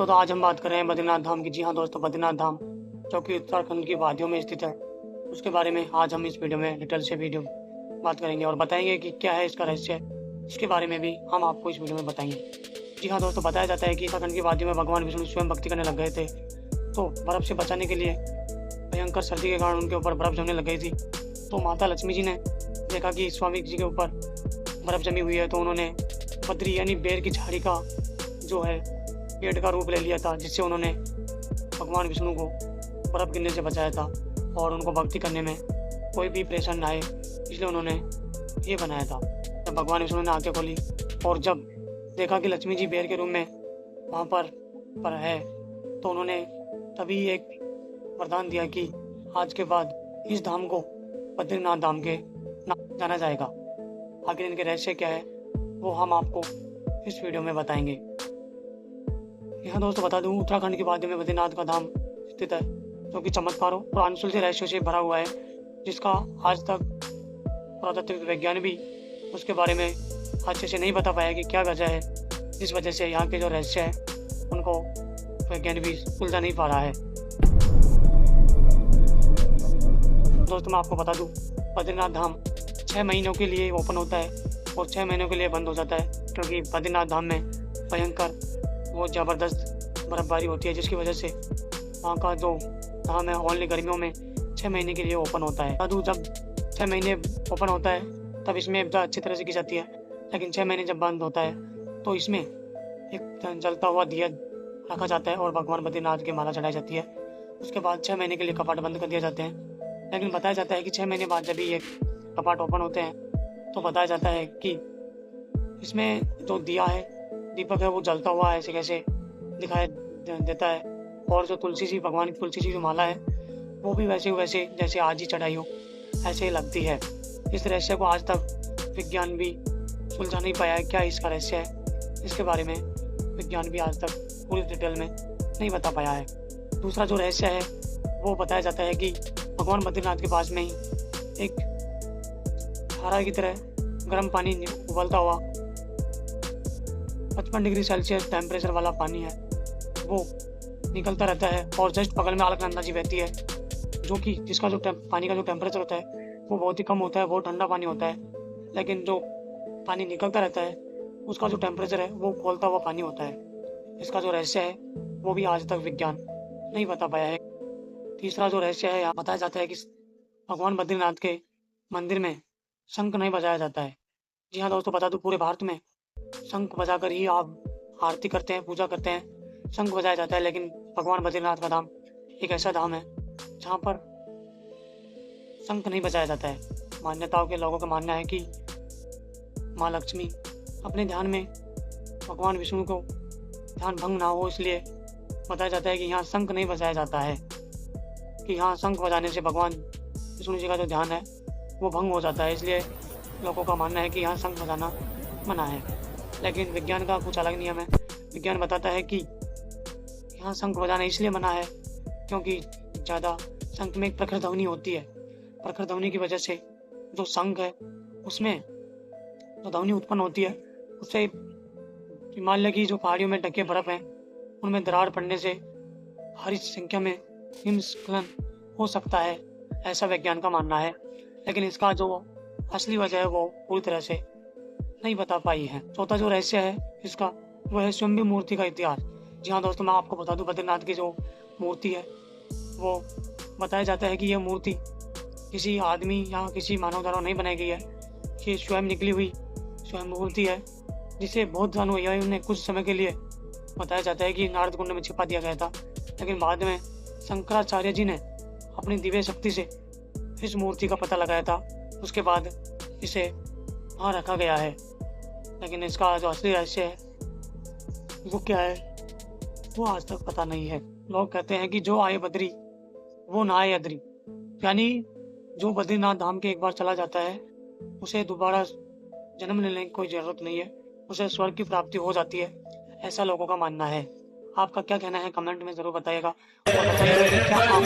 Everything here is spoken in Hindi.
दोस्तों, तो आज हम बात कर रहे हैं बद्रीनाथ धाम की। जी हाँ दोस्तों, बद्रीनाथ धाम जो कि उत्तराखंड की वादियों में स्थित है, उसके बारे में आज हम इस वीडियो में डिटेल से बात करेंगे और बताएंगे कि क्या है इसका रहस्य। इसके बारे में भी हम आपको इस वीडियो में बताएंगे। जी हाँ दोस्तों, बताया जाता है कि उत्तराखंड की वादियों में भगवान विष्णु स्वयं भक्ति करने लग गए थे। तो बर्फ से बचाने के लिए भयंकर सर्दी के कारण उनके ऊपर बर्फ जमने लग गई थी। तो माता लक्ष्मी जी ने देखा कि स्वामी जी के ऊपर बर्फ जमी हुई है, तो उन्होंने बद्री यानी बेर की झाड़ी का जो है पेड़ का रूप ले लिया था, जिससे उन्होंने भगवान विष्णु को बर्फ गिरने से बचाया था और उनको भक्ति करने में कोई भी परेशानी ना आए, इसलिए उन्होंने ये बनाया था। जब भगवान विष्णु ने आंखें खोली और जब देखा कि लक्ष्मी जी बेर के रूप में वहाँ पर है, तो उन्होंने तभी एक वरदान दिया कि आज के बाद इस धाम को बद्रीनाथ धाम के नाम जाना जाएगा। आखिर इनके रहस्य क्या है वो हम आपको इस वीडियो में बताएंगे। यहाँ दोस्तों बता दूं, उत्तराखंड की वादियों में बद्रीनाथ का धाम स्थित है, जो कि चमत्कारों और अनसुलझे रहस्यों से भरा हुआ है, जिसका आज तक पुरातत्व विज्ञान भी उसके बारे में अच्छे से नहीं बता पाया कि क्या वजह है, जिस वजह से यहाँ के जो रहस्य है उनको विज्ञान भी सुलझा नहीं पा रहा है। दोस्तों मैं आपको बता दूं, बद्रीनाथ धाम 6 महीनों के लिए ओपन होता है और 6 महीनों के लिए बंद हो जाता है, क्योंकि बद्रीनाथ धाम में भयंकर वो ज़बरदस्त बर्फबारी होती है, जिसकी वजह से वहाँ का जो धाम है ओनली गर्मियों में 6 महीने के लिए ओपन होता है। साधु जब 6 महीने ओपन होता है तब इसमें अच्छी तरह से की जाती है, लेकिन 6 महीने जब बंद होता है तो इसमें एक जलता हुआ दिया रखा जाता है और भगवान बद्रीनाथ की माला चढ़ाई जाती है। उसके बाद 6 महीने के लिए कपाट बंद कर दिए जाते हैं, लेकिन बताया जाता है कि 6 महीने बाद जब ये कपाट ओपन होते हैं तो बताया जाता है कि इसमें जो दिया है, दीपक है, वो जलता हुआ ऐसे कैसे दिखाई देता है, और जो तुलसी जी, भगवान की तुलसी जी जो माला है वो भी वैसे जैसे आज ही चढ़ाई हो ऐसे ही लगती है। इस रहस्य को आज तक विज्ञान भी सुलझा नहीं पाया है, क्या इसका रहस्य है, इसके बारे में विज्ञान भी आज तक पूरी डिटेल में नहीं बता पाया है। दूसरा जो रहस्य है वो बताया जाता है कि भगवान बद्रीनाथ के पास में ही एक धारा की तरह गर्म पानी उबलता हुआ 55 डिग्री सेल्सियस टेम्परेचर वाला पानी है, वो निकलता रहता है और जस्ट बगल में अलकनंदा जी बहती है, जो कि जिसका जो पानी का जो टेम्परेचर होता है वो बहुत ही कम होता है, बहुत ठंडा पानी होता है, लेकिन जो पानी निकलता रहता है उसका जो टेम्परेचर है वो खौलता हुआ पानी होता है। इसका जो रहस्य है वो भी आज तक विज्ञान नहीं बता पाया है। तीसरा जो रहस्य है, यहाँ बताया जाता है कि भगवान बद्रीनाथ के मंदिर में शंख नहीं बजाया जाता है। जी हाँ दोस्तों, बता दूं, पूरे भारत में शंख बजाकर ही आप आरती करते हैं, पूजा करते हैं, शंख बजाया जाता है, लेकिन भगवान बद्रीनाथ का धाम एक ऐसा धाम है जहाँ पर शंख नहीं बजाया जाता है। मान्यताओं के लोगों का मानना है कि माँ लक्ष्मी अपने ध्यान में भगवान विष्णु को ध्यान भंग ना हो, इसलिए बताया जाता है कि यहाँ शंख नहीं बजाया जाता है, कि यहाँ शंख बजाने से भगवान विष्णु जी का जो ध्यान है वो भंग हो जाता है, इसलिए लोगों का मानना है कि यहाँ शंख बजाना मना है। लेकिन विज्ञान का कुछ अलग नियम है। विज्ञान बताता है कि यहाँ शंख बजाना इसलिए मना है क्योंकि ज़्यादा शंख में एक प्रखर ध्वनि होती है। प्रखर ध्वनि की वजह से जो शंख है उसमें जो ध्वनि उत्पन्न होती है उससे हिमालय की जो पहाड़ियों में ढके बर्फ हैं उनमें दरार पड़ने से भारी संख्या में हिमस्खलन हो सकता है, ऐसा विज्ञान का मानना है। लेकिन इसका जो असली वजह है वो पूरी तरह से नहीं बता पाई है। चौथा जो रहस्य है इसका वो है स्वयंभू मूर्ति का इतिहास। जी हाँ दोस्तों, मैं आपको बता दूं, बद्रीनाथ की जो मूर्ति है वो बताया जाता है कि यह मूर्ति किसी आदमी या किसी मानव द्वारा नहीं बनाई गई है, ये स्वयं निकली हुई स्वयं मूर्ति है, जिसे बौद्ध अनुयायियों ने कुछ समय के लिए बताया जाता है कि नारद कुंड में छिपा दिया गया था, लेकिन बाद में शंकराचार्य जी ने अपनी दिव्य शक्ति से इस मूर्ति का पता लगाया था। उसके बाद इसे वहाँ रखा गया है, लेकिन इसका जो असली रहस्य है वो क्या है वो आज तक पता नहीं है। लोग कहते हैं कि जो आए बद्री वो ना आए अदरी, यानी जो बद्रीनाथ धाम के एक बार चला जाता है उसे दोबारा जन्म लेने की कोई ज़रूरत नहीं है, उसे स्वर्ग की प्राप्ति हो जाती है, ऐसा लोगों का मानना है। आपका क्या कहना है कमेंट में ज़रूर बताइएगा और बताइएगा कि क्या आप